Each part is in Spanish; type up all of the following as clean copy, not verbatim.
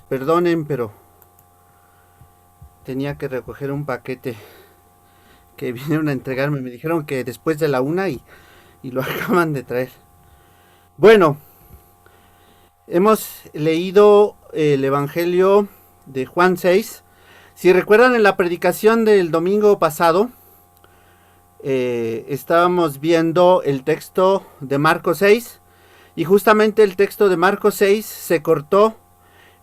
Perdonen, pero tenía que recoger un paquete que vinieron a entregarme. Me dijeron que después de la una y lo acaban de traer. Bueno, hemos leído el Evangelio de Juan 6. Si recuerdan, en la predicación del domingo pasado, estábamos viendo el texto de Marcos 6. Y justamente el texto de Marcos 6 se cortó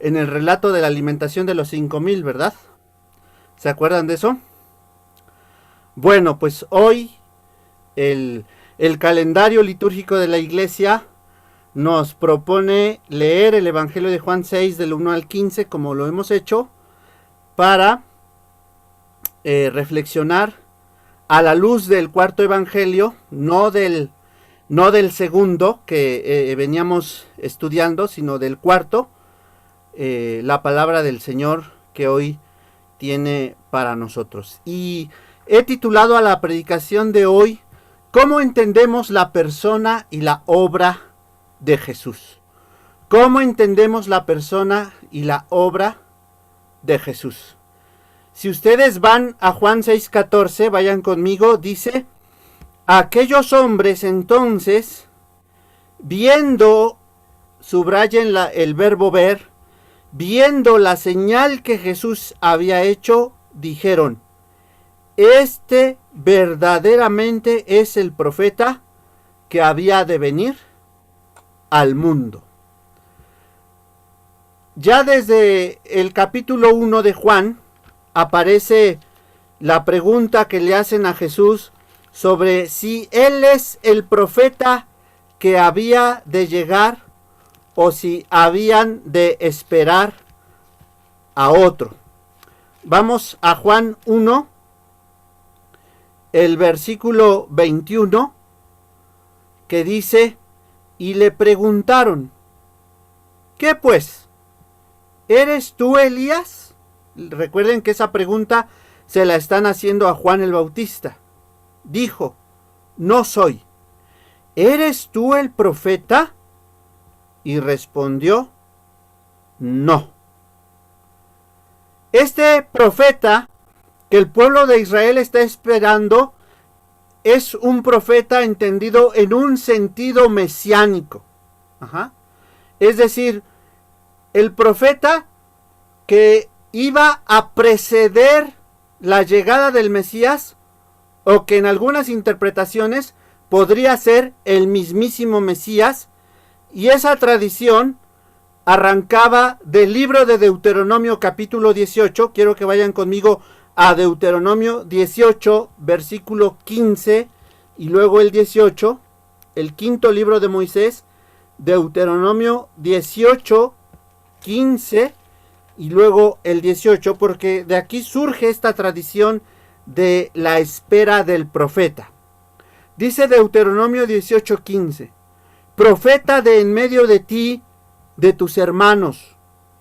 en el relato de la alimentación de los 5,000, ¿verdad? ¿Se acuerdan de eso? Bueno, pues hoy el calendario litúrgico de la iglesia nos propone leer el Evangelio de Juan 6 del 1 al 15, como lo hemos hecho, para reflexionar a la luz del cuarto Evangelio, no del segundo que veníamos estudiando, sino del cuarto, la palabra del Señor que hoy tiene para nosotros. Y he titulado a la predicación de hoy, ¿cómo entendemos la persona y la obra de Jesús? ¿Cómo entendemos la persona y la obra de Jesús? Si ustedes van a Juan 6:14, vayan conmigo, dice: aquellos hombres entonces, viendo, subrayen el verbo ver, viendo la señal que Jesús había hecho, dijeron: este verdaderamente es el profeta que había de venir al mundo. Ya desde el capítulo 1 de Juan aparece la pregunta que le hacen a Jesús sobre si él es el profeta que había de llegar o si habían de esperar a otro. Vamos a Juan 1, el versículo 21, que dice: y le preguntaron: ¿qué pues? ¿Eres tú Elías? Recuerden que esa pregunta se la están haciendo a Juan el Bautista. Dijo: no soy. ¿Eres tú el profeta? Y respondió: no. Este profeta que el pueblo de Israel está esperando es un profeta entendido en un sentido mesiánico. Es decir, el profeta que iba a preceder la llegada del Mesías, o que en algunas interpretaciones podría ser el mismísimo Mesías, y esa tradición arrancaba del libro de Deuteronomio capítulo 18. Quiero que vayan conmigo a Deuteronomio 18, versículo 15, y luego el 18, el quinto libro de Moisés, Deuteronomio 18, 15, y luego el 18, porque de aquí surge esta tradición de la espera del profeta. Dice Deuteronomio 18:15: profeta de en medio de ti, de tus hermanos,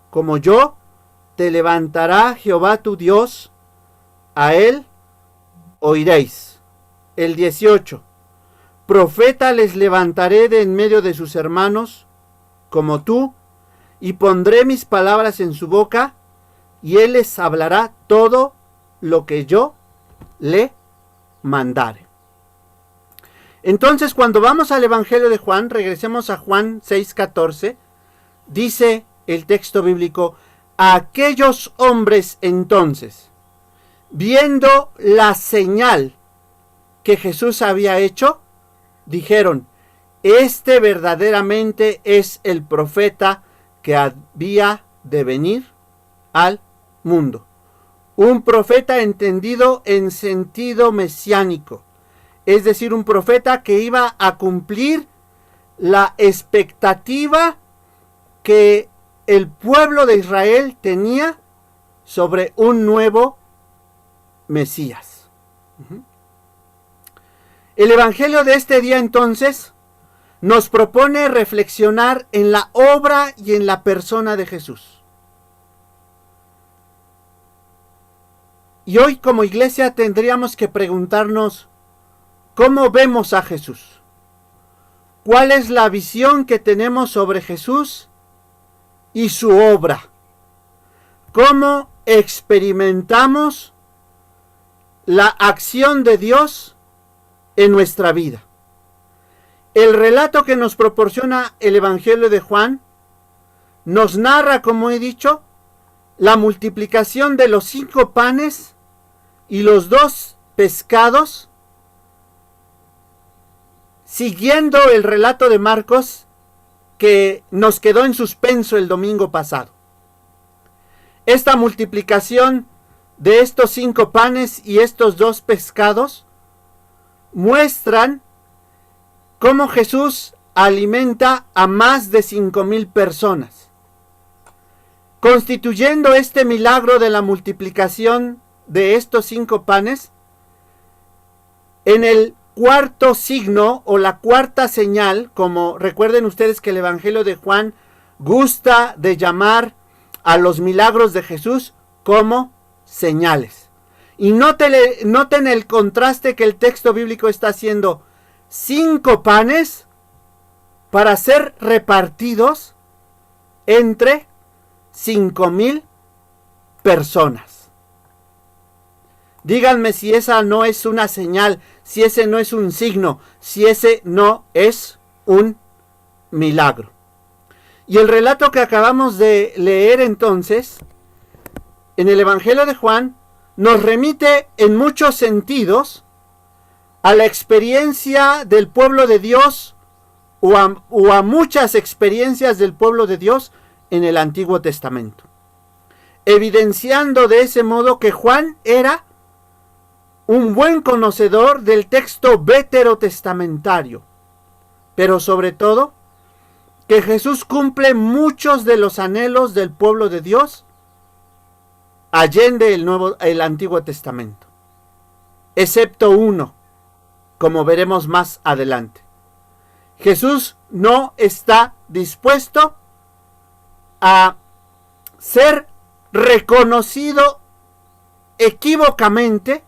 como yo, te levantará Jehová tu Dios, a él oiréis. El 18: profeta les levantaré de en medio de sus hermanos, como tú, y pondré mis palabras en su boca, y él les hablará todo lo que yo le mandare. Entonces, cuando vamos al Evangelio de Juan, regresemos a Juan 6:14, dice el texto bíblico: aquellos hombres entonces, viendo la señal que Jesús había hecho, dijeron: este verdaderamente es el profeta que había de venir al mundo. Un profeta entendido en sentido mesiánico, es decir, un profeta que iba a cumplir la expectativa que el pueblo de Israel tenía sobre un nuevo Mesías. El Evangelio de este día entonces nos propone reflexionar en la obra y en la persona de Jesús. Y hoy como iglesia tendríamos que preguntarnos: ¿cómo vemos a Jesús? ¿Cuál es la visión que tenemos sobre Jesús y su obra. ¿Cómo experimentamos la acción de Dios en nuestra vida? El relato que nos proporciona el Evangelio de Juan nos narra, como he dicho, la multiplicación de los 5 panes y los 2 pescados, siguiendo el relato de Marcos que nos quedó en suspenso el domingo pasado. Esta multiplicación de estos 5 panes y estos 2 pescados muestran cómo Jesús alimenta a más de 5,000 personas, constituyendo este milagro de la multiplicación de estos 5 panes en el cuarto signo o la cuarta señal, como recuerden ustedes que el Evangelio de Juan gusta de llamar a los milagros de Jesús como señales. Y noten el contraste que el texto bíblico está haciendo. 5 panes para ser repartidos entre 5,000 personas. Díganme si esa no es una señal, si ese no es un signo, si ese no es un milagro. Y el relato que acabamos de leer entonces, en el Evangelio de Juan, nos remite en muchos sentidos a la experiencia del pueblo de Dios o a muchas experiencias del pueblo de Dios en el Antiguo Testamento, evidenciando de ese modo que Juan era un buen conocedor del texto veterotestamentario, pero sobre todo que Jesús cumple muchos de los anhelos del pueblo de Dios allende el Antiguo Testamento, excepto uno, como veremos más adelante. Jesús no está dispuesto a ser reconocido equívocamente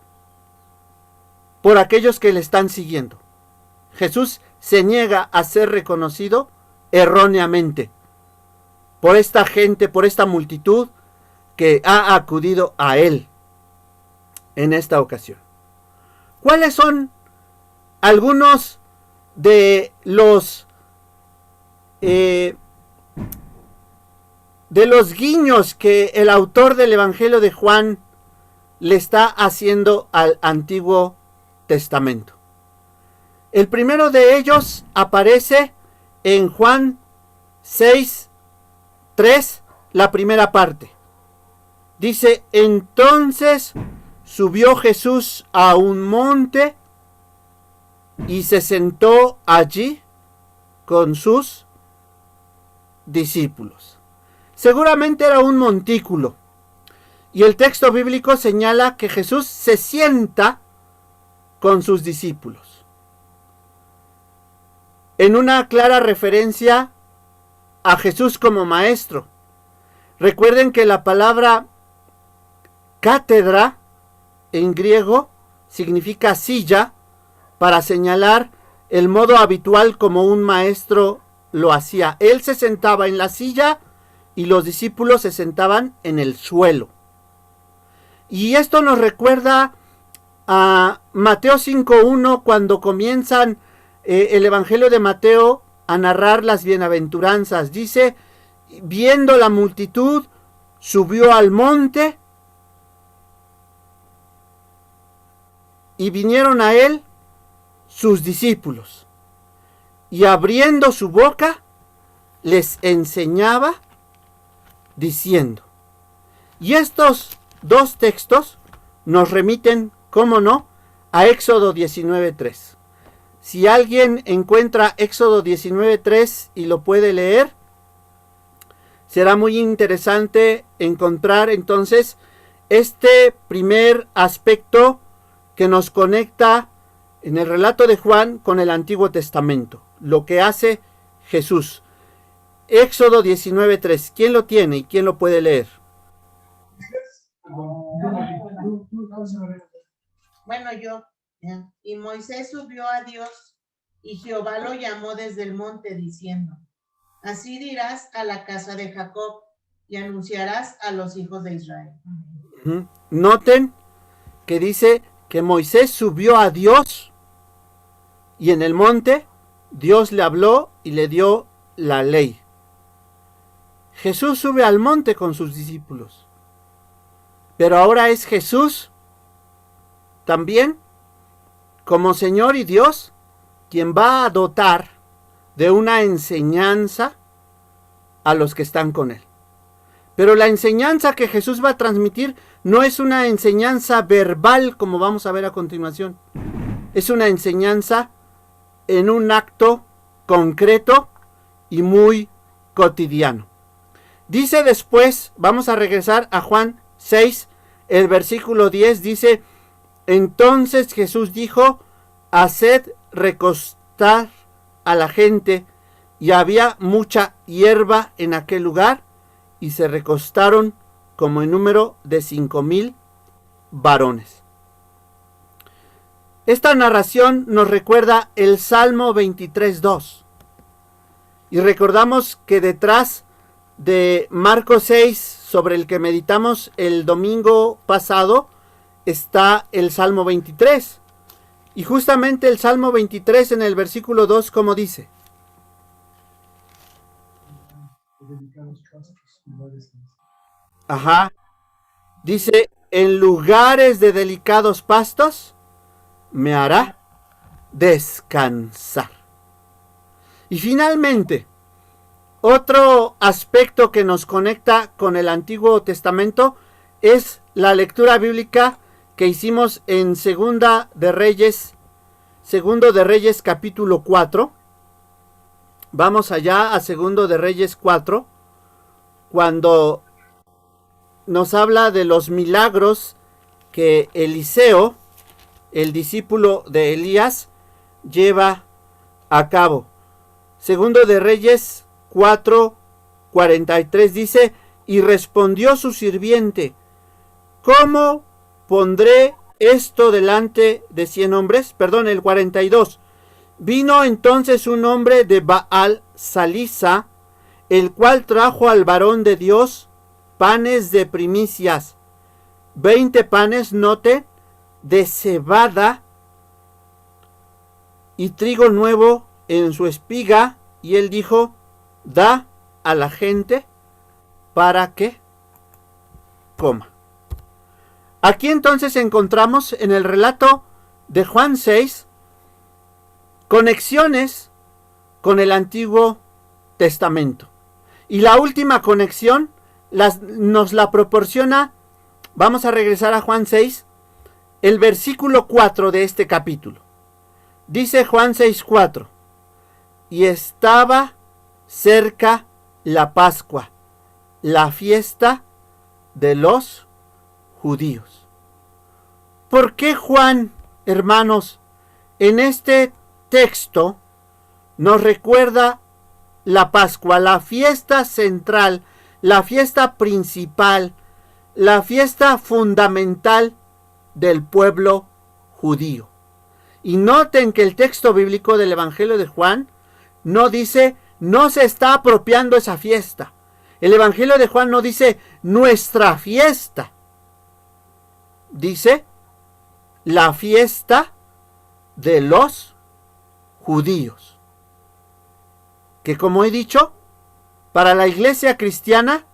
por aquellos que le están siguiendo. Jesús se niega a ser reconocido erróneamente por esta gente, por esta multitud que ha acudido a él en esta ocasión. ¿Cuáles son algunos de los guiños que el autor del Evangelio de Juan le está haciendo al Antiguo Testamento? El primero de ellos aparece en Juan 6:3, la primera parte. Dice: entonces subió Jesús a un monte y se sentó allí con sus discípulos. Seguramente era un montículo. Y el texto bíblico señala que Jesús se sienta con sus discípulos, en una clara referencia a Jesús como maestro. Recuerden que la palabra cátedra en griego significa silla, para señalar el modo habitual como un maestro lo hacía. Él se sentaba en la silla y los discípulos se sentaban en el suelo. Y esto nos recuerda a Mateo 5:1, cuando comienzan el Evangelio de Mateo a narrar las bienaventuranzas. Dice: viendo la multitud, subió al monte y vinieron a él sus discípulos, y abriendo su boca les enseñaba diciendo. Y estos 2 textos nos remiten, cómo no, a Éxodo 19:3. Si alguien encuentra Éxodo 19:3 y lo puede leer, será muy interesante encontrar entonces este primer aspecto que nos conecta en el relato de Juan con el Antiguo Testamento, lo que hace Jesús. Éxodo 19:3. ¿Quién lo tiene y quién lo puede leer? Bueno, yo. Y Moisés subió a Dios, y Jehová lo llamó desde el monte, diciendo: Así dirás a la casa de Jacob y anunciarás a los hijos de Israel. Noten que dice que Moisés subió a Dios y en el monte Dios le habló y le dio la ley. Jesús sube al monte con sus discípulos, pero ahora es Jesús también, como Señor y Dios, quien va a dotar de una enseñanza a los que están con él. Pero la enseñanza que Jesús va a transmitir no es una enseñanza verbal, como vamos a ver a continuación. Es una enseñanza en un acto concreto y muy cotidiano. Dice después, vamos a regresar a Juan 6, el versículo 10, dice: entonces Jesús dijo, haced recostar a la gente, y había mucha hierba en aquel lugar, y se recostaron como en número de 5,000 varones. Esta narración nos recuerda el Salmo 23:2. Y recordamos que detrás de Marcos 6, sobre el que meditamos el domingo pasado, está el Salmo 23. Y justamente el Salmo 23 en el versículo 2, ¿cómo dice? Ajá. Dice, en lugares de delicados pastos me hará descansar. Y finalmente, otro aspecto que nos conecta con el Antiguo Testamento es la lectura bíblica que hicimos en Segundo de Reyes capítulo 4. Vamos allá a Segundo de Reyes 4, cuando nos habla de los milagros que Eliseo, el discípulo de Elías, lleva a cabo. Segundo de Reyes 4:43 dice: y respondió su sirviente, ¿cómo pondré esto delante de 100 hombres? Perdón, el 42. Vino entonces un hombre de Baal Salisa, el cual trajo al varón de Dios panes de primicias, 20 panes, note, de cebada y trigo nuevo en su espiga, y él dijo: da a la gente para que coma. Aquí entonces encontramos en el relato de Juan 6 conexiones con el Antiguo Testamento. Y la última conexión nos la proporciona, vamos a regresar a Juan 6, el versículo 4 de este capítulo. Dice Juan 6:4: y estaba cerca la Pascua, la fiesta de los judíos. ¿Por qué Juan, hermanos, en este texto nos recuerda la Pascua, la fiesta central, la fiesta principal, la fiesta fundamental del pueblo judío? Y noten que el texto bíblico del Evangelio de Juan no dice, no se está apropiando esa fiesta. El Evangelio de Juan no dice nuestra fiesta. Dice la fiesta de los judíos. Que, como he dicho, para la iglesia cristiana,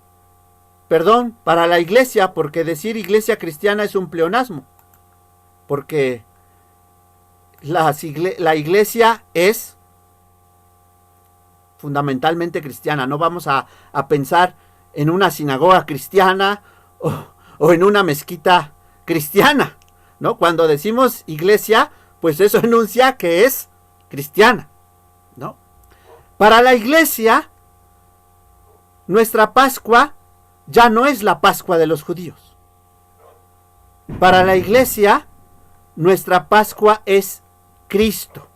para la iglesia, porque decir iglesia cristiana es un pleonasmo, porque la iglesia es fundamentalmente cristiana. No vamos a pensar en una sinagoga cristiana o en una mezquita cristiana, ¿no? Cuando decimos iglesia, pues eso enuncia que es cristiana, ¿no? Para la iglesia, nuestra Pascua ya no es la Pascua de los judíos. Para la iglesia, nuestra Pascua es Cristo.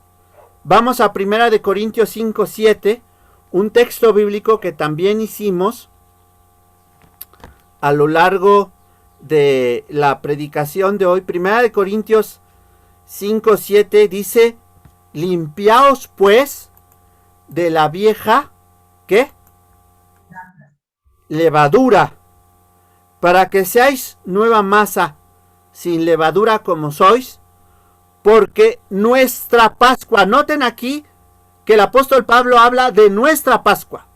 Vamos a 1 Corintios 5:7, un texto bíblico que también hicimos a lo largo de la predicación de hoy. 1 Corintios 5:7 dice: limpiaos pues de la vieja ¿qué? Levadura, para que seáis nueva masa, sin levadura como sois, porque nuestra Pascua, noten aquí que el apóstol Pablo habla de nuestra Pascua,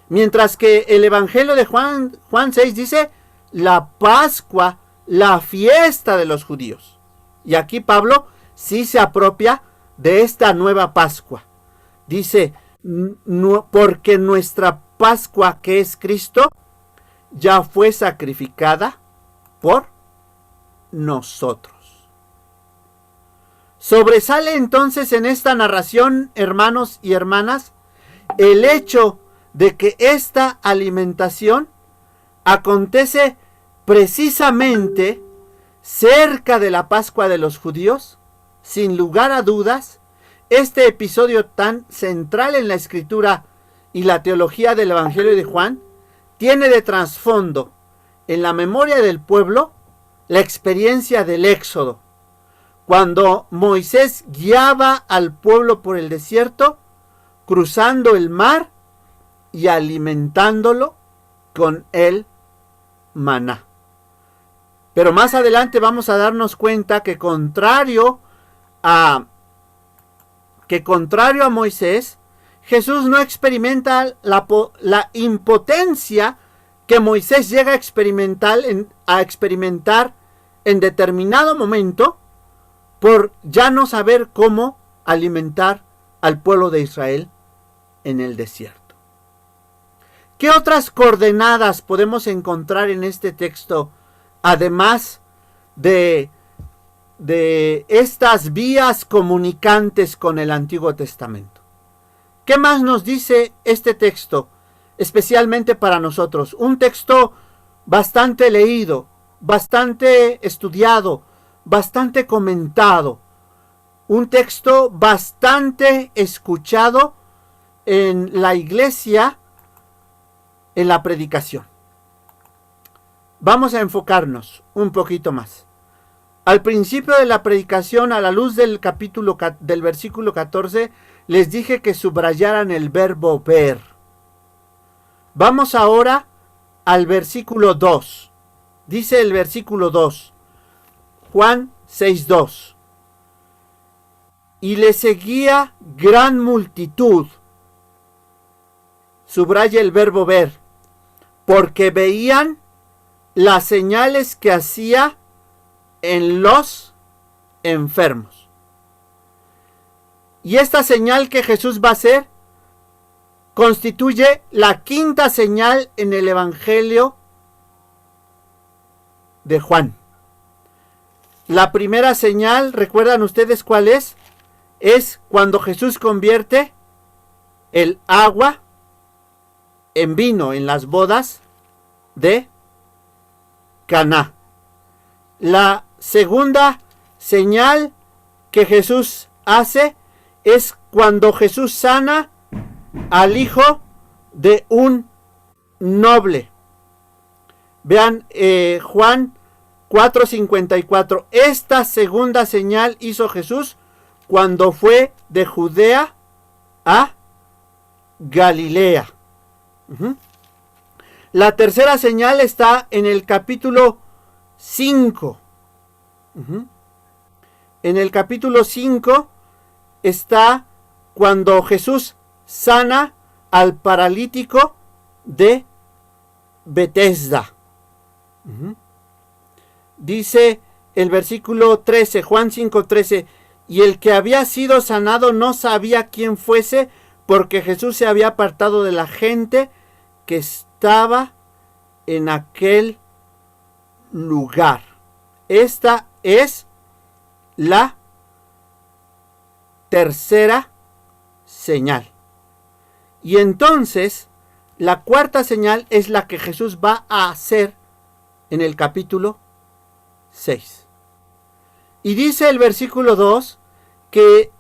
mientras que el Evangelio de Juan 6 dice la Pascua, la fiesta de los judíos. Y aquí Pablo sí se apropia de esta nueva Pascua. Dice, porque nuestra Pascua, que es Cristo, ya fue sacrificada por nosotros. Sobresale entonces en esta narración, hermanos y hermanas, el hecho de que esta alimentación acontece precisamente cerca de la Pascua de los judíos. Sin lugar a dudas, este episodio tan central en la escritura y la teología del Evangelio de Juan tiene de trasfondo en la memoria del pueblo la experiencia del Éxodo, cuando Moisés guiaba al pueblo por el desierto, cruzando el mar y alimentándolo con el maná. Pero más adelante vamos a darnos cuenta que contrario a Moisés, Jesús no experimenta la impotencia que Moisés llega a experimentar en determinado momento por ya no saber cómo alimentar al pueblo de Israel en el desierto. ¿Qué otras coordenadas podemos encontrar en este texto, además de estas vías comunicantes con el Antiguo Testamento? ¿Qué más nos dice este texto, especialmente para nosotros? Un texto bastante leído, bastante estudiado, bastante comentado, un texto bastante escuchado en la iglesia, en la predicación. Vamos a enfocarnos un poquito más. Al principio de la predicación, a la luz del versículo 14, les dije que subrayaran el verbo ver. Vamos ahora al versículo 2. Dice el versículo 2, Juan 6:2. Y le seguía gran multitud. Subraya el verbo ver, porque veían las señales que hacía en los enfermos. Y esta señal que Jesús va a hacer constituye la quinta señal en el Evangelio de Juan. La primera señal, ¿recuerdan ustedes cuál es? Es cuando Jesús convierte el agua en vino en las bodas de Caná. La segunda señal que Jesús hace es cuando Jesús sana al hijo de un noble. Vean Juan 4:54. Esta segunda señal hizo Jesús cuando fue de Judea a Galilea. La tercera señal está en el capítulo 5. En el capítulo 5 está cuando Jesús sana al paralítico de Betesda. Dice el versículo 13, Juan 5:13, y el que había sido sanado no sabía quién fuese, porque Jesús se había apartado de la gente que estaba en aquel lugar. Esta es la tercera señal. Y entonces, la cuarta señal es la que Jesús va a hacer en el capítulo 6. Y dice el versículo 2 que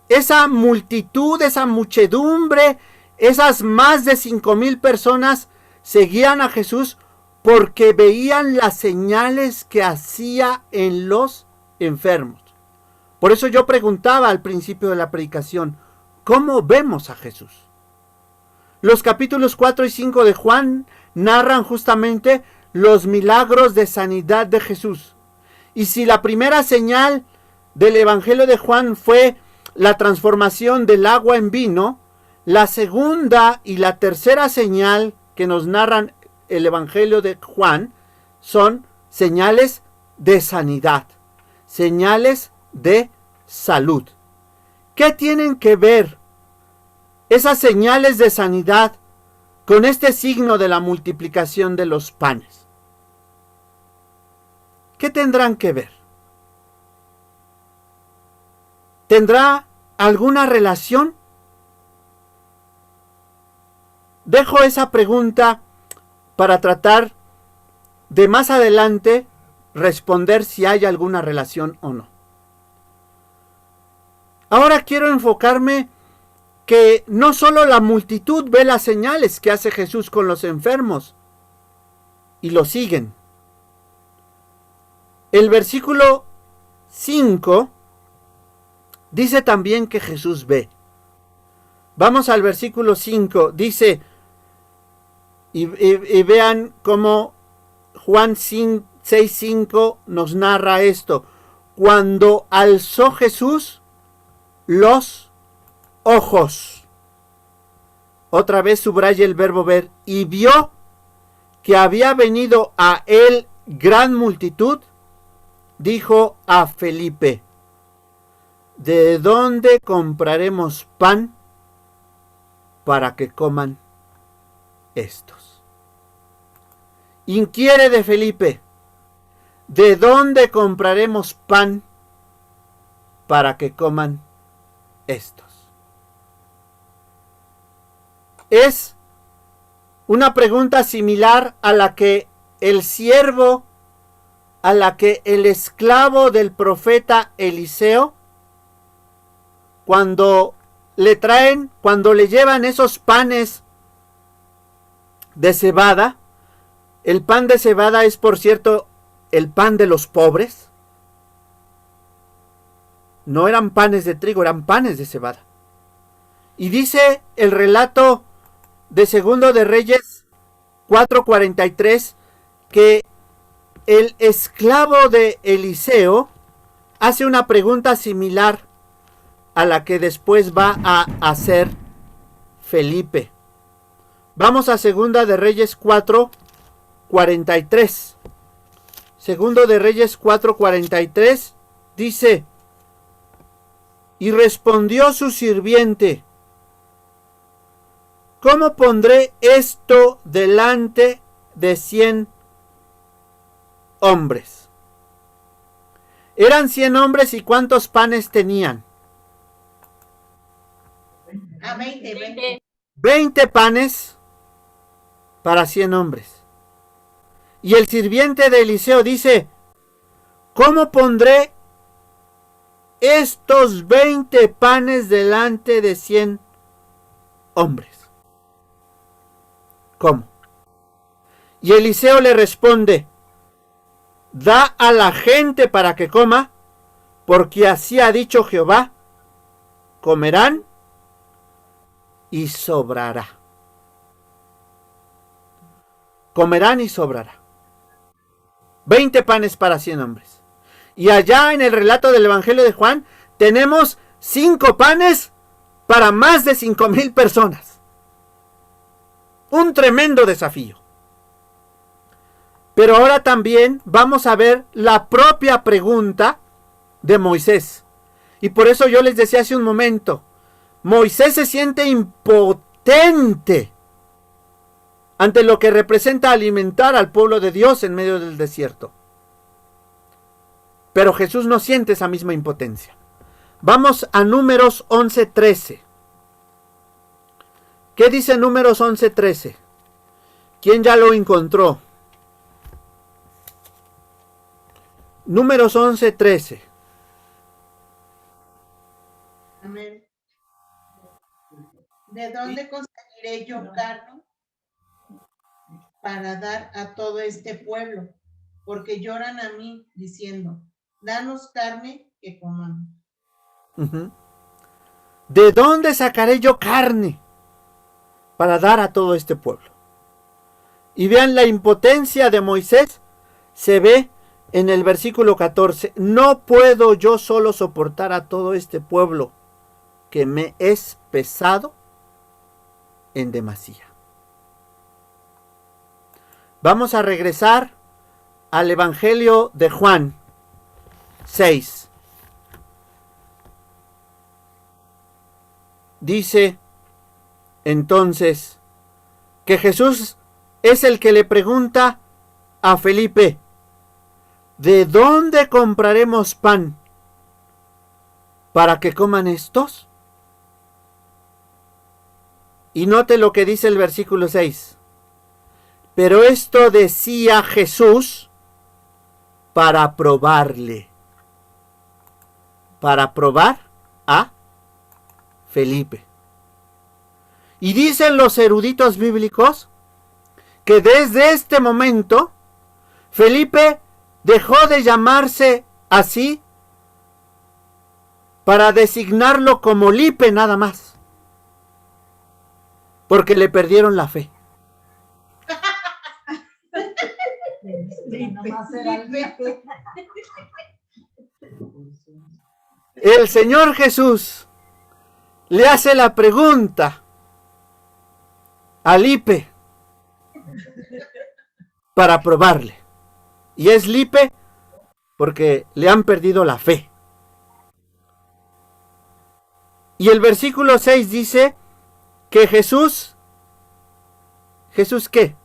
esa multitud, esa muchedumbre, esas más de 5,000 personas seguían a Jesús porque veían las señales que hacía en los enfermos. Por eso yo preguntaba al principio de la predicación, ¿cómo vemos a Jesús? Los capítulos 4 y 5 de Juan narran justamente los milagros de sanidad de Jesús. Y si la primera señal del Evangelio de Juan fue la transformación del agua en vino, la segunda y la tercera señal que nos narran el Evangelio de Juan son señales de sanidad, señales de salud. ¿Qué tienen que ver esas señales de sanidad con este signo de la multiplicación de los panes? ¿Qué tendrán que ver? ¿Tendrá alguna relación? Dejo esa pregunta para tratar de más adelante responder si hay alguna relación o no. Ahora quiero enfocarme que no solo la multitud ve las señales que hace Jesús con los enfermos y lo siguen. El versículo 5 dice también que Jesús ve. Vamos al versículo 5. Dice, y vean cómo Juan 6:5 nos narra esto. Cuando alzó Jesús los ojos. Otra vez subraya el verbo ver. Y vio que había venido a él gran multitud. Dijo a Felipe, ¿de dónde compraremos pan para que coman estos? Inquiere de Felipe, ¿de dónde compraremos pan para que coman estos? Es una pregunta similar a la que el siervo, a la que el esclavo del profeta Eliseo, cuando le llevan esos panes de cebada. El pan de cebada es, por cierto, el pan de los pobres. No eran panes de trigo, eran panes de cebada. Y dice el relato de Segundo de Reyes 4:43 que el esclavo de Eliseo hace una pregunta similar a la que después va a hacer Felipe. Vamos a Segunda de Reyes 4:43. Segundo de Reyes 4:43 dice, y respondió su sirviente, ¿cómo pondré esto delante de 100 hombres? Eran 100 hombres, ¿y cuántos panes tenían? 20. 20 panes para 100 hombres. Y el sirviente de Eliseo dice, ¿cómo pondré estos 20 panes delante de 100 hombres? ¿Cómo? Y Eliseo le responde, da a la gente para que coma, porque así ha dicho Jehová, comerán y sobrará. Comerán y sobrará. 20 panes para 100 hombres. Y allá en el relato del Evangelio de Juan tenemos 5 panes para más de 5,000 personas. Un tremendo desafío. Pero ahora también vamos a ver la propia pregunta de Moisés. Y por eso yo les decía hace un momento, Moisés se siente impotente ante lo que representa alimentar al pueblo de Dios en medio del desierto. Pero Jesús no siente esa misma impotencia. Vamos a Números 11:13. ¿Qué dice Números 11:13? ¿Quién ya lo encontró? Números 11:13. Amén. ¿De dónde conseguiré yo carne para dar a todo este pueblo? Porque lloran a mí diciendo, danos carne que comamos. ¿De dónde sacaré yo carne para dar a todo este pueblo. Y vean la impotencia de Moisés, se ve en el versículo 14. No puedo yo solo soportar a todo este pueblo que me es pesado en demasía. Vamos a regresar al Evangelio de Juan 6. Dice entonces que Jesús es el que le pregunta a Felipe, ¿de dónde compraremos pan para que coman estos? Y note lo que dice el versículo 6. Pero esto decía Jesús para probarle. Para probar a Felipe. Y dicen los eruditos bíblicos que desde este momento Felipe dejó de llamarse así para designarlo como Lipe nada más, porque le perdieron la fe. El Señor Jesús le hace la pregunta a Lipe para probarle. Y es Lipe porque le han perdido la fe. Y el versículo 6 dice que Jesús, ¿Jesús qué?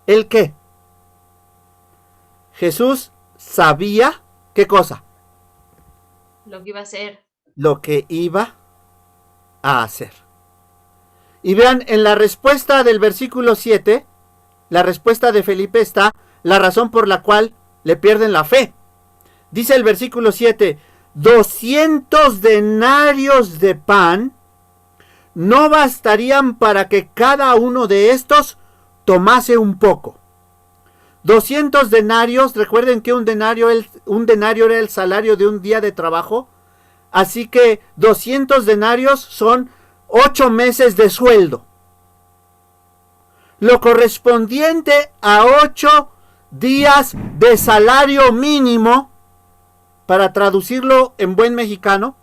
¿El qué? Jesús sabía, ¿qué cosa? Lo que iba a hacer. Lo que iba a hacer. Y vean, en la respuesta del versículo 7, la respuesta de Felipe está la razón por la cual le pierden la fe. Dice el versículo 7, 200 denarios de pan no bastarían para que cada uno de estos tomase un poco. 200 denarios, recuerden que un denario era el salario de un día de trabajo, así que 200 denarios son 8 meses de sueldo. Lo correspondiente a 8 días de salario mínimo, para traducirlo en buen mexicano,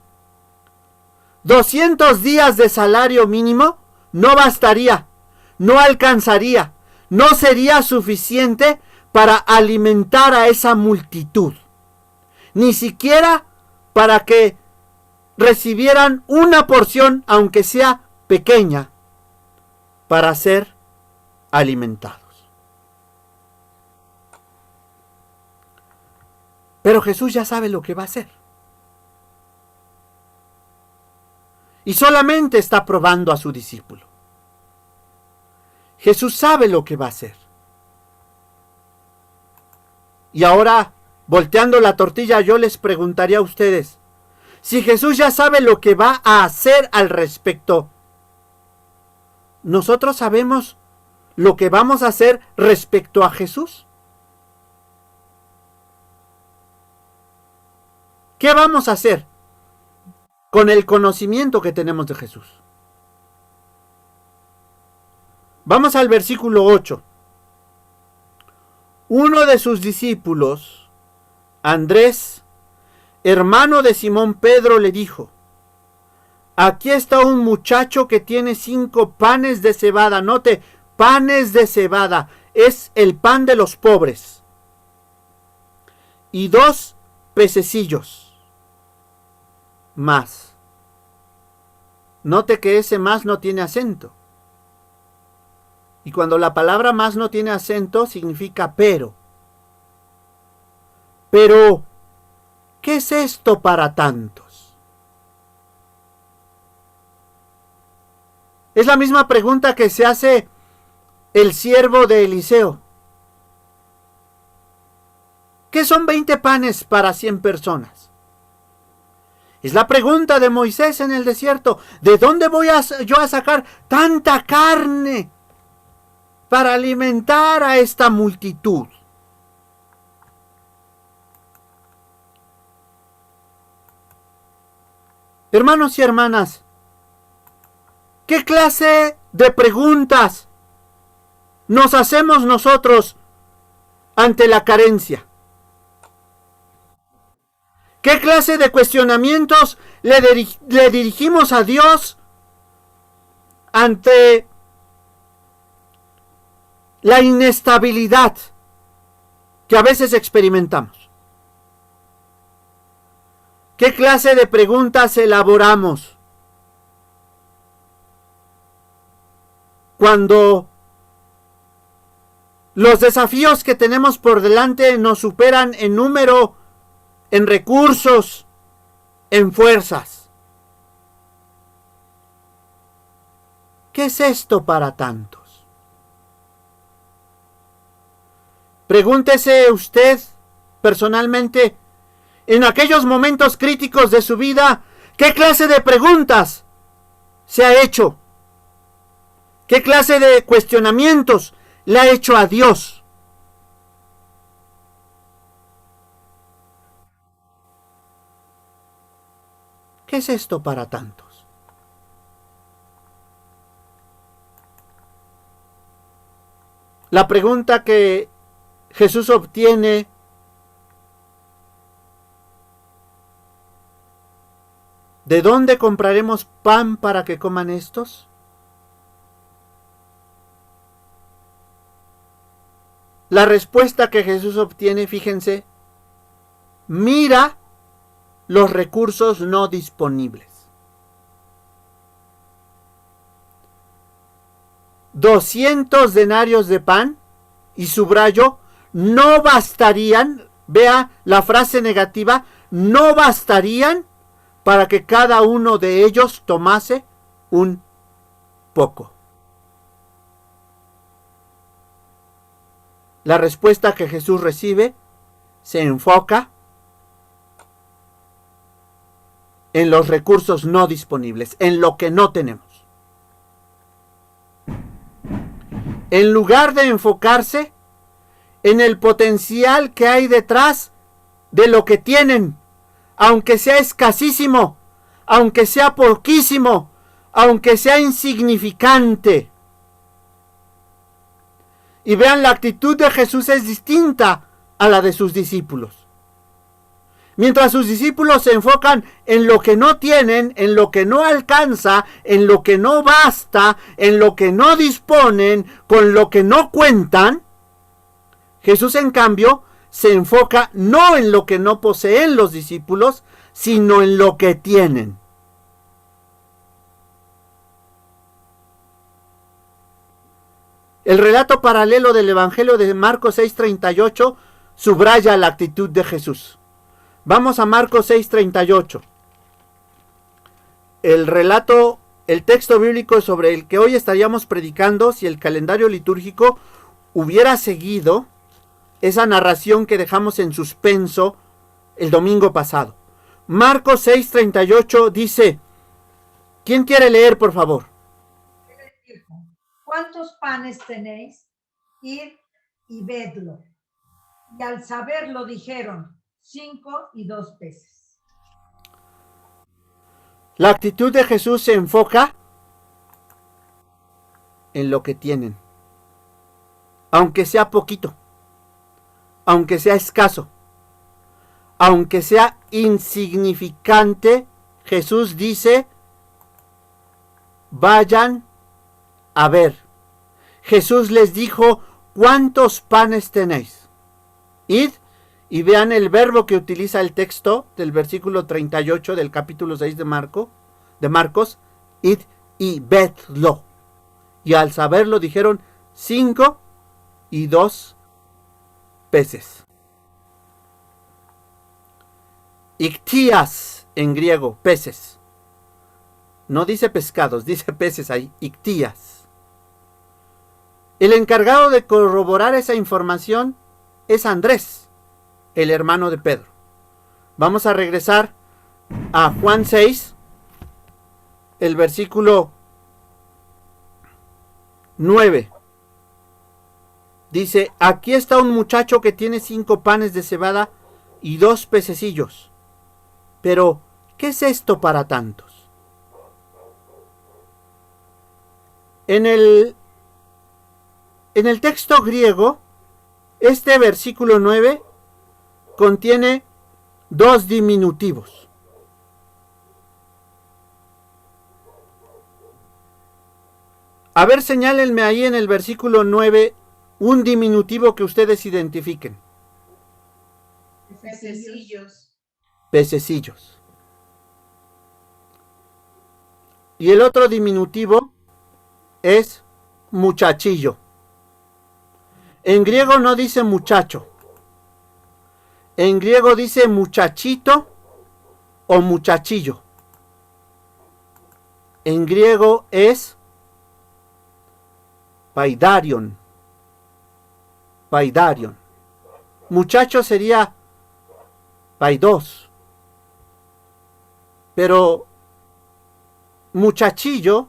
200 días de salario mínimo no bastaría, no alcanzaría, no sería suficiente para alimentar a esa multitud, ni siquiera para que recibieran una porción, aunque sea pequeña, para ser alimentados. Pero Jesús ya sabe lo que va a hacer. Y solamente está probando a su discípulo. Jesús sabe lo que va a hacer. Y ahora, volteando la tortilla, yo les preguntaría a ustedes, si Jesús ya sabe lo que va a hacer al respecto, ¿nosotros sabemos lo que vamos a hacer respecto a Jesús? ¿Qué vamos a hacer con el conocimiento que tenemos de Jesús? Vamos al versículo 8. Uno de sus discípulos, Andrés, hermano de Simón Pedro, le dijo, aquí está un muchacho que tiene 5 panes de cebada. Note, panes de cebada, es el pan de los pobres. Y 2 pececillos. Más. Note que ese más no tiene acento. Y cuando la palabra más no tiene acento, significa pero. Pero, ¿qué es esto para tantos? Es la misma pregunta que se hace el siervo de Eliseo. ¿Qué son 20 panes para 100 personas? Es la pregunta de Moisés en el desierto. ¿De dónde voy yo a sacar tanta carne para alimentar a esta multitud? Hermanos y hermanas, ¿Qué clase de preguntas nos hacemos nosotros ante la carencia? ¿Qué clase de cuestionamientos le dirigimos a Dios ante la inestabilidad que a veces experimentamos? ¿Qué clase de preguntas elaboramos cuando los desafíos que tenemos por delante nos superan en número, en recursos, en fuerzas? ¿Qué es esto para tantos? Pregúntese usted personalmente, en aquellos momentos críticos de su vida, ¿qué clase de preguntas se ha hecho? ¿Qué clase de cuestionamientos le ha hecho a Dios? ¿Qué es esto para tantos? La pregunta que Jesús obtiene ¿de dónde compraremos pan para que coman estos? La respuesta que Jesús obtiene, fíjense, mira los recursos no disponibles. 200 denarios de pan, y subrayo, no bastarían, vea la frase negativa, no bastarían para que cada uno de ellos tomase un poco. La respuesta que Jesús recibe se enfoca en los recursos no disponibles, en lo que no tenemos. En lugar de enfocarse en el potencial que hay detrás de lo que tienen, aunque sea escasísimo, aunque sea poquísimo, aunque sea insignificante. Y vean, la actitud de Jesús es distinta a la de sus discípulos. Mientras sus discípulos se enfocan en lo que no tienen, en lo que no alcanza, en lo que no basta, en lo que no disponen, con lo que no cuentan, Jesús, en cambio, se enfoca no en lo que no poseen los discípulos, sino en lo que tienen. El relato paralelo del Evangelio de Marcos 6:38 subraya la actitud de Jesús. Vamos a Marcos 6:38. El relato, el texto bíblico sobre el que hoy estaríamos predicando si el calendario litúrgico hubiera seguido esa narración que dejamos en suspenso el domingo pasado. Marcos 6:38 dice, ¿quién quiere leer, por favor? ¿Cuántos panes tenéis? Id y vedlo. Y al saberlo dijeron, 5 y 2 peces. La actitud de Jesús se enfoca en lo que tienen. Aunque sea poquito, aunque sea escaso, aunque sea insignificante, Jesús dice, vayan a ver. Jesús les dijo, ¿cuántos panes tenéis? Id, y vean el verbo que utiliza el texto del versículo 38 del capítulo 6 de Marcos, id y vedlo. Y al saberlo dijeron 5 y 2 peces. Iktías en griego, peces. No dice pescados, dice peces ahí, iktías. El encargado de corroborar esa información es Andrés, el hermano de Pedro. Vamos a regresar a Juan 6, el versículo 9. Dice, aquí está un muchacho que tiene 5 panes de cebada y 2 pececillos. Pero, ¿qué es esto para tantos? En el texto griego, este versículo 9 contiene dos diminutivos. A ver, señálenme ahí en el versículo 9 un diminutivo que ustedes identifiquen. Pececillos. Pececillos. Y el otro diminutivo es muchachillo. En griego no dice muchacho. En griego dice muchachito o muchachillo. En griego es paidarion. Paidarion. Muchacho sería paidos. Pero muchachillo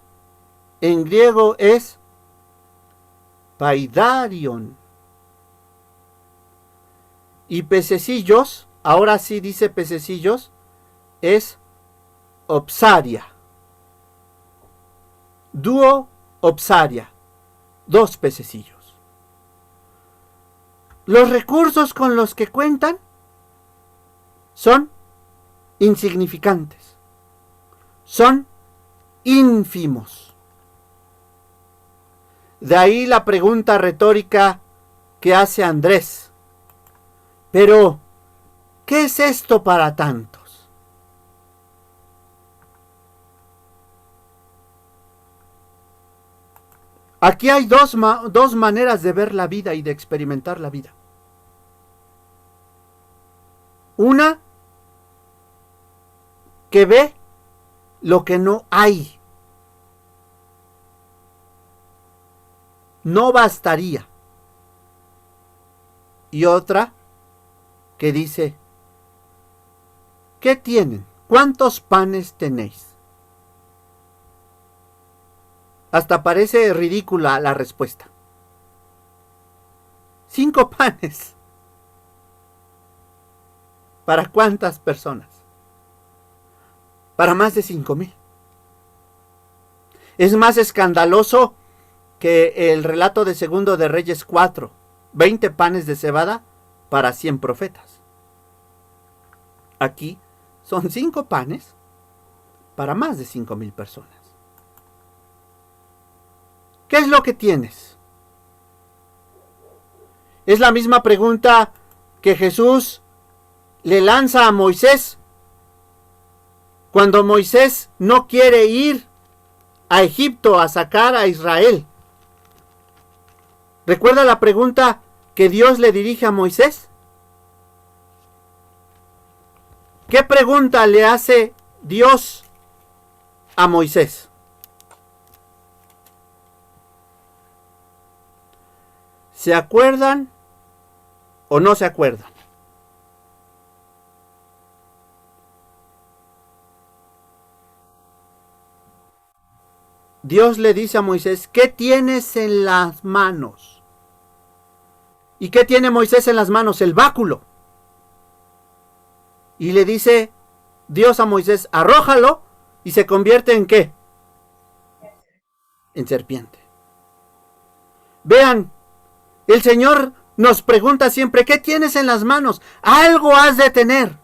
en griego es paidarion. Y pececillos, ahora sí dice pececillos, es opsaria. Dúo opsaria. Dos pececillos. Los recursos con los que cuentan son insignificantes. Son ínfimos. De ahí la pregunta retórica que hace Andrés. Pero, ¿qué es esto para tantos? Aquí hay dos maneras de ver la vida y de experimentar la vida. Una que ve lo que no hay. No bastaría. Y otra que dice, ¿qué tienen? ¿Cuántos panes tenéis? Hasta parece ridícula la respuesta. 5 panes. ¿Para cuántas personas? Para más de 5,000. Es más escandaloso que el relato de Segundo de Reyes 4. 20 panes de cebada para 100 profetas. Aquí son 5 panes para más de 5,000 personas. ¿Qué es lo que tienes? Es la misma pregunta que Jesús le lanza a Moisés cuando Moisés no quiere ir a Egipto a sacar a Israel. ¿Recuerda la pregunta que Dios le dirige a Moisés? ¿Qué pregunta le hace Dios a Moisés? ¿Se acuerdan o no se acuerdan? Dios le dice a Moisés, ¿qué tienes en las manos? ¿Y qué tiene Moisés en las manos? El báculo. Y le dice Dios a Moisés, arrójalo y se convierte en ¿qué? En serpiente. Vean, el Señor nos pregunta siempre, ¿qué tienes en las manos? Algo has de tener.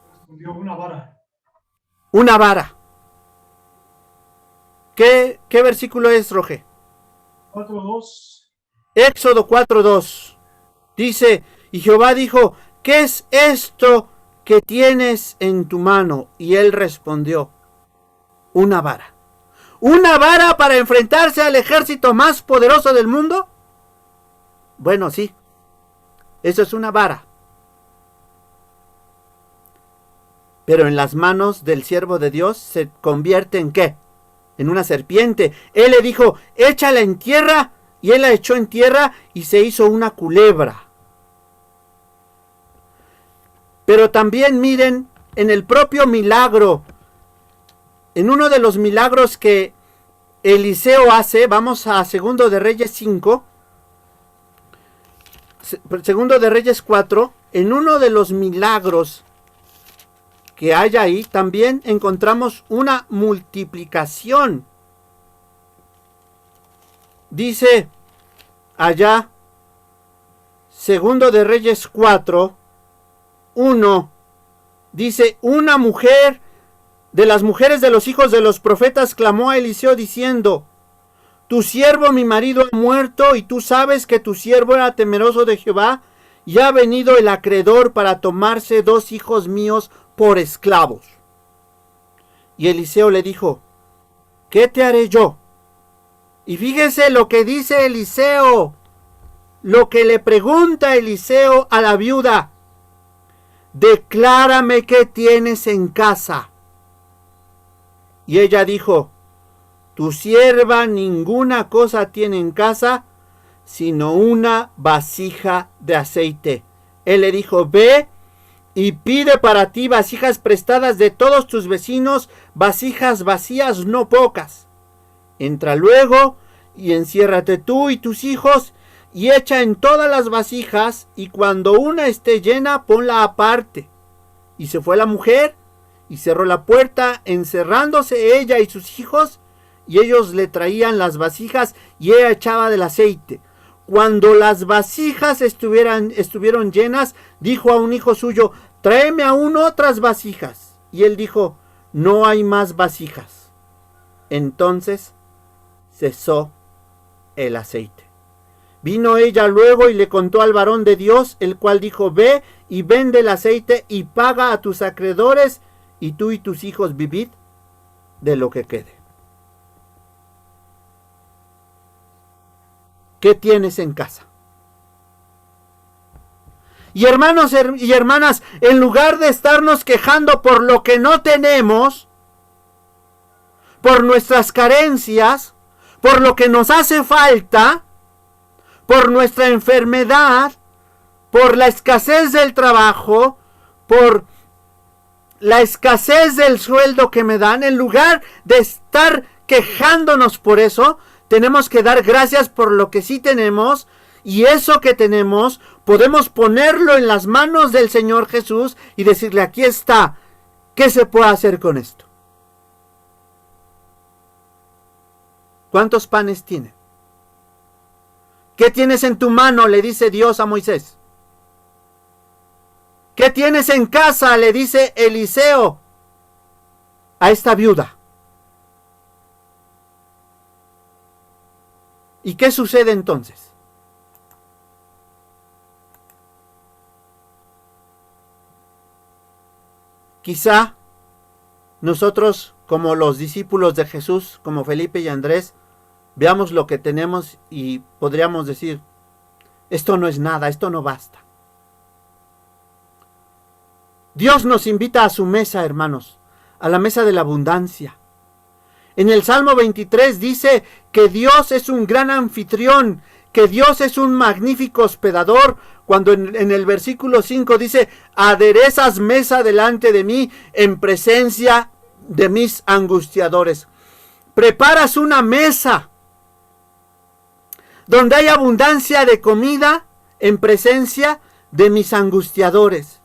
Respondió una vara. Una vara. ¿Qué versículo es, Roge? 4:2. Éxodo 4:2. Dice, y Jehová dijo, ¿qué es esto que tienes en tu mano? Y él respondió, una vara. ¿Una vara para enfrentarse al ejército más poderoso del mundo? Bueno, sí. Eso es una vara. Pero en las manos del siervo de Dios se convierte en ¿qué? En una serpiente. Él le dijo, échala en tierra, y él la echó en tierra y se hizo una culebra. Pero también miren, en el propio milagro, en uno de los milagros que Eliseo hace, vamos a Segundo de Reyes 5, Segundo de Reyes 4, en uno de los milagros que hay ahí, también encontramos una multiplicación. Dice allá, Segundo de Reyes 4, 1, dice, una mujer de las mujeres de los hijos de los profetas clamó a Eliseo diciendo, tu siervo mi marido ha muerto y tú sabes que tu siervo era temeroso de Jehová y ha venido el acreedor para tomarse 2 hijos míos por esclavos. Y Eliseo le dijo, ¿qué te haré yo? Y fíjese lo que dice Eliseo, lo que le pregunta Eliseo a la viuda. Declárame qué tienes en casa. Y ella dijo, tu sierva ninguna cosa tiene en casa, sino una vasija de aceite. Él le dijo, ve y pide para ti vasijas prestadas de todos tus vecinos, vasijas vacías no pocas. Entra luego y enciérrate tú y tus hijos y echa en todas las vasijas, y cuando una esté llena, ponla aparte. Y se fue la mujer y cerró la puerta, encerrándose ella y sus hijos, y ellos le traían las vasijas y ella echaba del aceite. Cuando las vasijas estuvieron llenas, dijo a un hijo suyo, tráeme aún otras vasijas. Y él dijo, no hay más vasijas. Entonces cesó el aceite. Vino ella luego y le contó al varón de Dios, el cual dijo, ve y vende el aceite y paga a tus acreedores, y tú y tus hijos vivid de lo que quede. ¿Qué tienes en casa? Y hermanos y hermanas, en lugar de estarnos quejando por lo que no tenemos, por nuestras carencias, por lo que nos hace falta, por nuestra enfermedad, por la escasez del trabajo, por la escasez del sueldo que me dan, en lugar de estar quejándonos por eso, tenemos que dar gracias por lo que sí tenemos, y eso que tenemos podemos ponerlo en las manos del Señor Jesús y decirle, aquí está, ¿qué se puede hacer con esto? ¿Cuántos panes tiene? ¿Qué tienes en tu mano?, le dice Dios a Moisés. ¿Qué tienes en casa?, le dice Eliseo a esta viuda. ¿Y qué sucede entonces? Quizá nosotros, como los discípulos de Jesús, como Felipe y Andrés, veamos lo que tenemos y podríamos decir, esto no es nada, esto no basta. Dios nos invita a su mesa, hermanos, a la mesa de la abundancia. En el Salmo 23 dice que Dios es un gran anfitrión, que Dios es un magnífico hospedador, cuando en el versículo 5 dice, aderezas mesa delante de mí en presencia de mis angustiadores. Preparas una mesa donde hay abundancia de comida en presencia de mis angustiadores.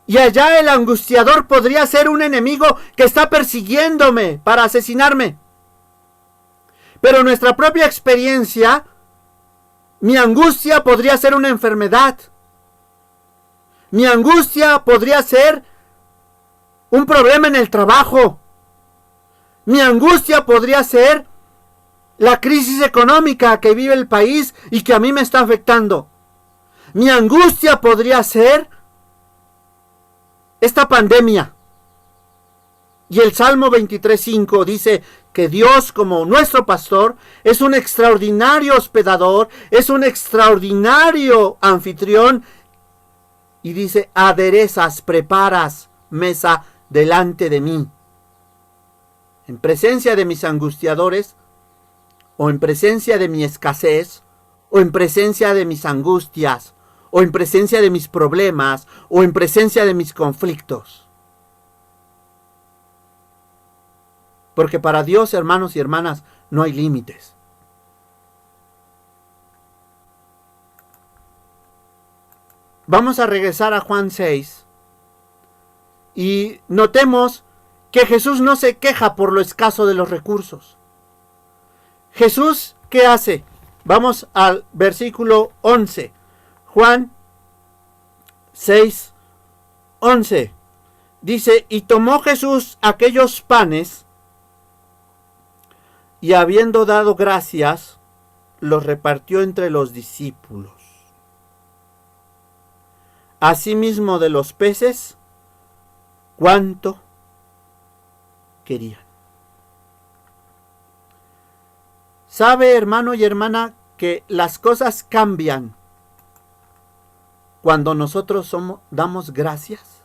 Y allá el angustiador podría ser un enemigo que está persiguiéndome para asesinarme. Pero nuestra propia experiencia, mi angustia podría ser una enfermedad. Mi angustia podría ser un problema en el trabajo. Mi angustia podría ser la crisis económica que vive el país y que a mí me está afectando. Mi angustia podría ser esta pandemia. Y el Salmo 23:5 dice que Dios, como nuestro pastor, es un extraordinario hospedador, es un extraordinario anfitrión. Y dice, aderezas, preparas mesa delante de mí. En presencia de mis angustiadores, o en presencia de mi escasez, o en presencia de mis angustias, o en presencia de mis problemas, o en presencia de mis conflictos. Porque para Dios, hermanos y hermanas, no hay límites. Vamos a regresar a Juan 6, Y notemos que Jesús no se queja por lo escaso de los recursos. Jesús, ¿qué hace? Vamos al versículo 11. Juan 6, 11. Dice, y tomó Jesús aquellos panes, y habiendo dado gracias, los repartió entre los discípulos. Asimismo de los peces, cuánto querían. ¿Sabe, hermano y hermana, que las cosas cambian cuando nosotros damos gracias?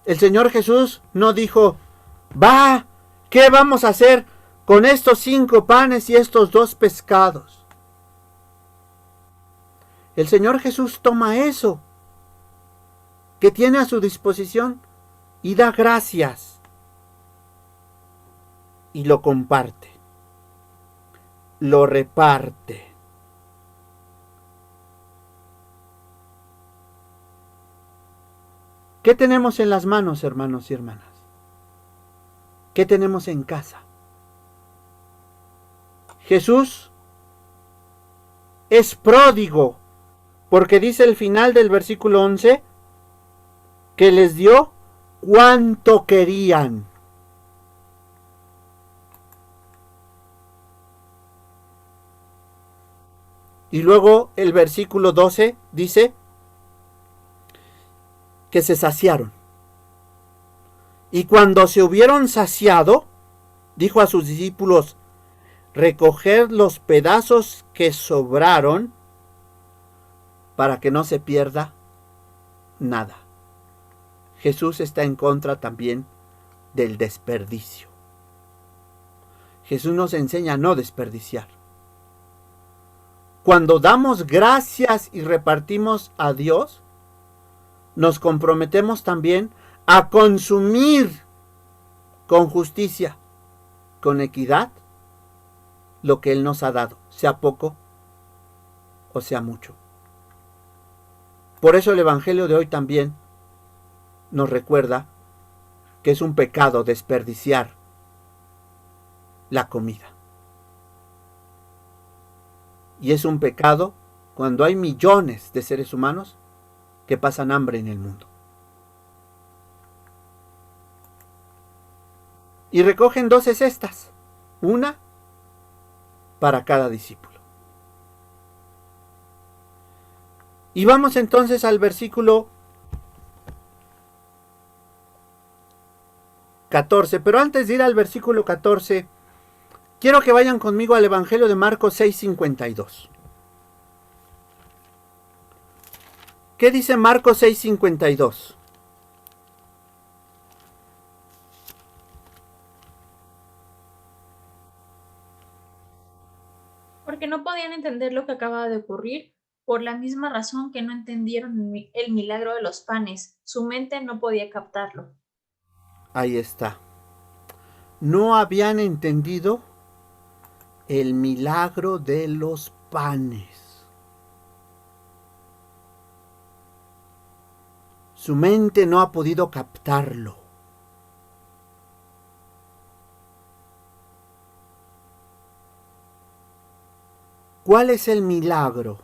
El Señor Jesús no dijo, ¿qué vamos a hacer con estos 5 panes y estos 2 pescados? El Señor Jesús toma eso que tiene a su disposición y da gracias y lo comparte, lo reparte. ¿Qué tenemos en las manos, hermanos y hermanas? ¿Qué tenemos en casa? Jesús es pródigo, porque dice el final del versículo 11 que les dio cuanto querían. Y luego el versículo 12 dice que se saciaron. Y cuando se hubieron saciado, dijo a sus discípulos, recoged los pedazos que sobraron para que no se pierda nada. Jesús está en contra también del desperdicio. Jesús nos enseña a no desperdiciar. Cuando damos gracias y repartimos a Dios, nos comprometemos también a consumir con justicia, con equidad, lo que Él nos ha dado, sea poco o sea mucho. Por eso el Evangelio de hoy también nos recuerda que es un pecado desperdiciar la comida. Y es un pecado cuando hay millones de seres humanos que pasan hambre en el mundo. Y recogen 12 cestas, una para cada discípulo. Y vamos entonces al versículo 14. Pero antes de ir al versículo 14, quiero que vayan conmigo al Evangelio de Marcos 6:52. ¿Qué dice Marcos 6:52? Porque no podían entender lo que acababa de ocurrir, por la misma razón que no entendieron el milagro de los panes. Su mente no podía captarlo. Ahí está. No habían entendido el milagro de los panes. Su mente no ha podido captarlo. ¿Cuál es el milagro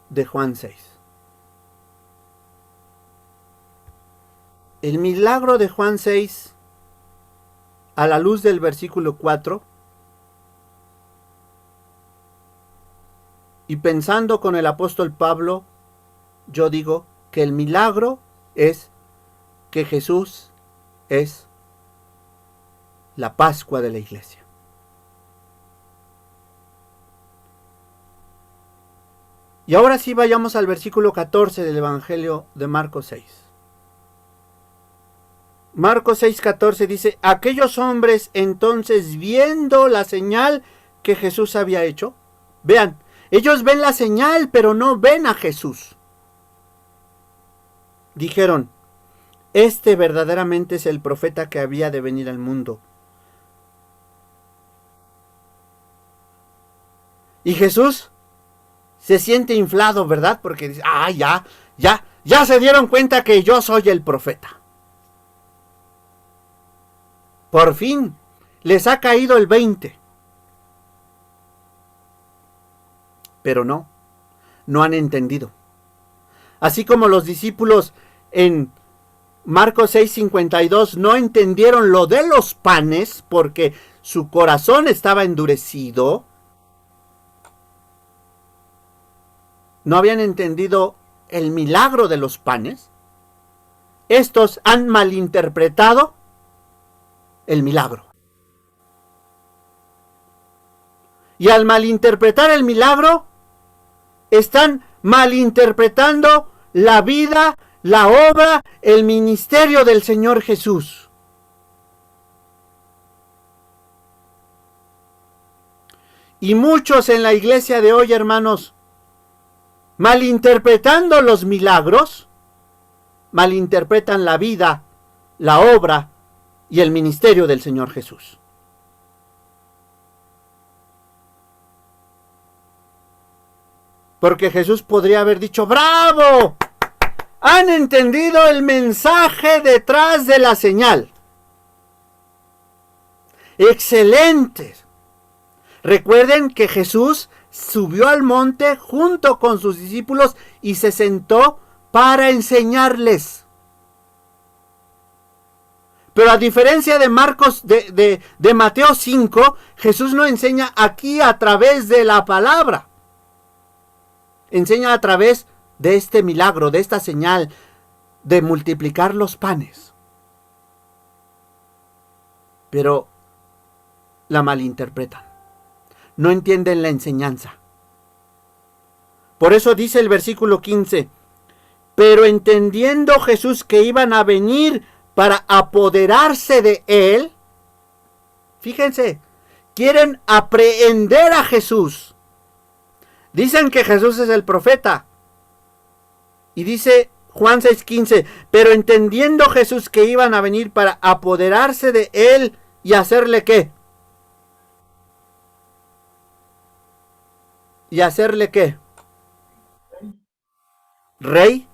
de Juan 6? El milagro de Juan 6, a la luz del versículo 4, y pensando con el apóstol Pablo, yo digo que el milagro es que Jesús es la Pascua de la iglesia. Y ahora sí vayamos al versículo 14 del Evangelio de Marcos 6. Marcos 6:14 dice, aquellos hombres entonces viendo la señal que Jesús había hecho, vean, ellos ven la señal pero no ven a Jesús. Dijeron, este verdaderamente es el profeta que había de venir al mundo. Y Jesús se siente inflado, ¿verdad? Porque dice, ya se dieron cuenta que yo soy el profeta. Por fin les ha caído el 20. Pero no han entendido. Así como los discípulos en Marcos 6:52 no entendieron lo de los panes porque su corazón estaba endurecido. No habían entendido el milagro de los panes. Estos han malinterpretado el milagro. Y al malinterpretar el milagro, están malinterpretando la vida, la obra, el ministerio del Señor Jesús. Y muchos en la iglesia de hoy, hermanos, malinterpretando los milagros, malinterpretan la vida, la obra y el ministerio del Señor Jesús. Porque Jesús podría haber dicho, ¡bravo! Han entendido el mensaje detrás de la señal. ¡Excelente! Recuerden que Jesús subió al monte junto con sus discípulos y se sentó para enseñarles. Pero a diferencia de de Mateo 5, Jesús no enseña aquí a través de la palabra. Enseña a través de este milagro, de esta señal de multiplicar los panes. Pero la malinterpretan. No entienden la enseñanza. Por eso dice el versículo 15, pero entendiendo Jesús que iban a venir para apoderarse de él, fíjense, quieren aprehender a Jesús. Dicen que Jesús es el profeta. Y dice Juan 6:15, pero entendiendo Jesús que iban a venir para apoderarse de él y hacerle ¿qué? ¿Y hacerle qué? Rey.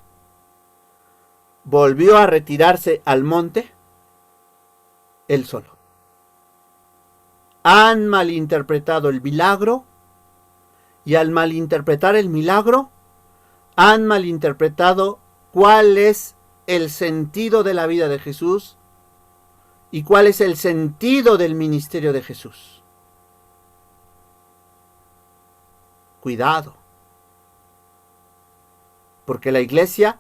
Volvió a retirarse al monte él solo. Han malinterpretado el milagro. Y al malinterpretar el milagro, han malinterpretado cuál es el sentido de la vida de Jesús y cuál es el sentido del ministerio de Jesús. Cuidado, porque la iglesia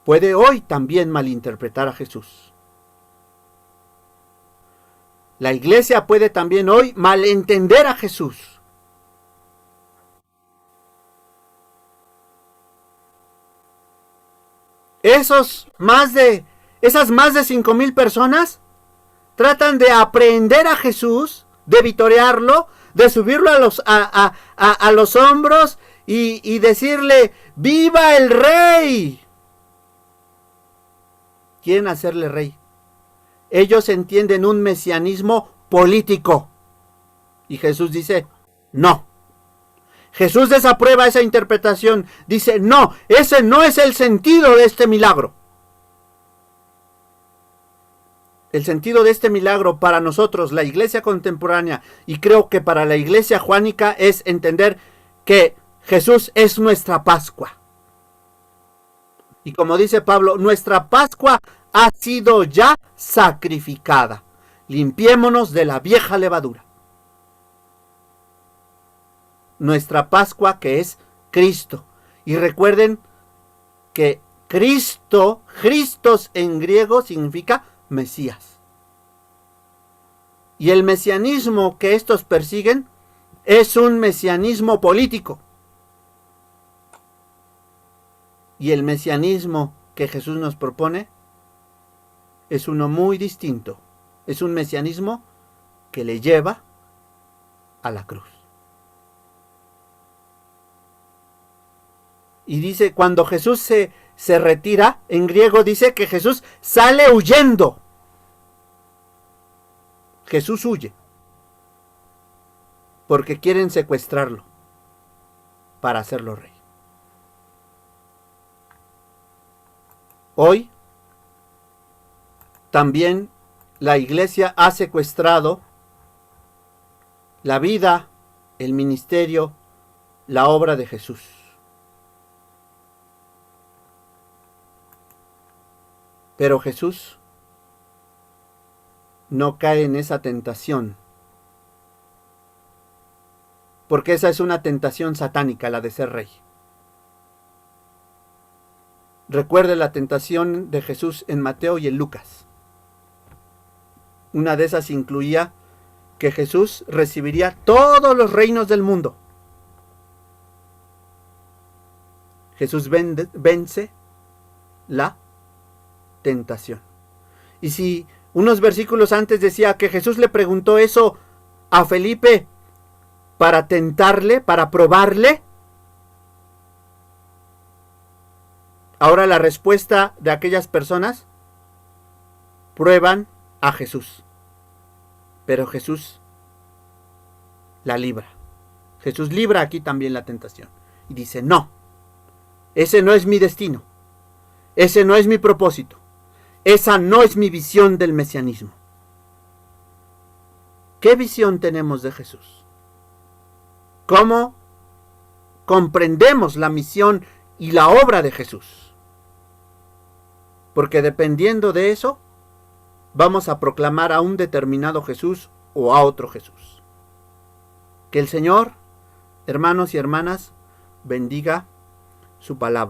puede hoy también malinterpretar a Jesús. La iglesia puede también hoy malentender a Jesús. Esas más de 5,000 personas tratan de aprehender a Jesús, de vitorearlo, de subirlo a los hombros y decirle, ¡viva el rey! Quieren hacerle rey. Ellos entienden un mesianismo político. Y Jesús dice, no. Jesús desaprueba esa interpretación. Dice, no, ese no es el sentido de este milagro. El sentido de este milagro para nosotros, la iglesia contemporánea, y creo que para la iglesia juánica, es entender que Jesús es nuestra Pascua. Y como dice Pablo, nuestra Pascua ha sido ya sacrificada. Limpiémonos de la vieja levadura. Nuestra Pascua, que es Cristo. Y recuerden que Christos en griego significa Mesías. Y el mesianismo que estos persiguen es un mesianismo político. Y el mesianismo que Jesús nos propone es uno muy distinto. Es un mesianismo que le lleva a la cruz. Y dice, cuando Jesús se retira, en griego dice que Jesús sale huyendo. Jesús huye. Porque quieren secuestrarlo. para hacerlo rey. Hoy también la iglesia ha secuestrado la vida, el ministerio, la obra de Jesús. Pero Jesús no cae en esa tentación, porque esa es una tentación satánica, la de ser rey. Recuerde la tentación de Jesús en Mateo y en Lucas. Una de esas incluía que Jesús recibiría todos los reinos del mundo. Jesús vence la tentación. Y si unos versículos antes decía que Jesús le preguntó eso a Felipe para tentarle, para probarle, ahora la respuesta de aquellas personas prueban a Jesús. Pero Jesús la libra. Jesús libra aquí también la tentación. Y dice, no, ese no es mi destino. Ese no es mi propósito. Esa no es mi visión del mesianismo. ¿Qué visión tenemos de Jesús? ¿Cómo comprendemos la misión y la obra de Jesús? Porque dependiendo de eso, vamos a proclamar a un determinado Jesús o a otro Jesús. Que el Señor, hermanos y hermanas, bendiga su palabra.